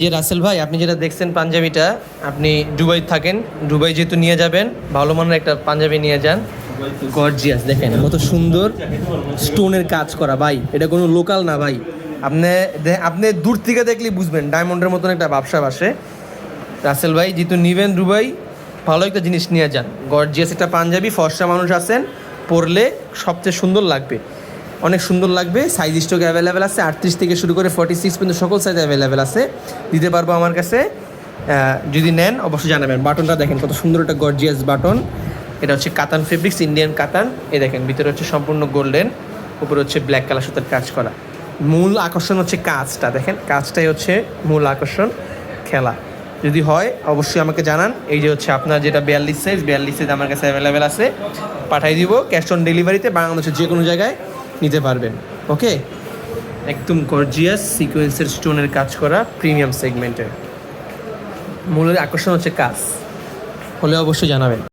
যে রাসেল ভাই, আপনি যেটা দেখছেন পাঞ্জাবিটা, আপনি দুবাই থাকেন, দুবাই যেহেতু নিয়ে যাবেন, ভালো মানের একটা পাঞ্জাবি নিয়ে যান। গর্জিয়াস, দেখেন কত সুন্দর স্টোনের কাজ করা ভাই, এটা কোনো লোকাল না ভাই। আপনি দূর থেকে দেখলেই বুঝবেন ডায়মন্ডের মতন একটা ব্যবসা আসে। রাসেল ভাই যেহেতু নিবেন দুবাই, ভালো একটা জিনিস নিয়ে যান। গর্জিয়াস একটা পাঞ্জাবি, ফর্সা মানুষ আছেন, পরলে সবচেয়ে সুন্দর লাগবে, অনেক সুন্দর লাগবে। সাইজ স্টক অ্যাভেলেবেল আছে, 38 থেকে শুরু করে 46 পর্যন্ত সকল সাইজ অ্যাভেলেবেল আছে, দিতে পারবো আমার কাছে। যদি নেন অবশ্যই জানাবেন। বাটনটা দেখেন কত সুন্দর একটা গর্জিয়াস বাটন। এটা হচ্ছে কাতান ফেব্রিক্স, ইন্ডিয়ান কাতান। এই দেখেন ভিতরে হচ্ছে সম্পূর্ণ গোল্ডেন, উপরে হচ্ছে ব্ল্যাক কালার সুতার কাজ করা। মূল আকর্ষণ হচ্ছে কাজটা, দেখেন কাজটাই হচ্ছে মূল আকর্ষণ। খেলা যদি হয় অবশ্যই আমাকে জানান। এই যে হচ্ছে আপনার যেটা 42 সাইজ আমার কাছে অ্যাভেলেবেল আছে, পাঠিয়ে দিব ক্যাশ অন ডেলিভারিতে। বাংলাদেশের যে কোনো জায়গায় নিতে পারবেন। ওকে, একদম গর্জিয়াস সিকোয়েন্সের স্টোনের কাজ করা প্রিমিয়াম সেগমেন্টের। মূলের আকর্ষণ হচ্ছে কাজ, হলে অবশ্যই জানাবেন।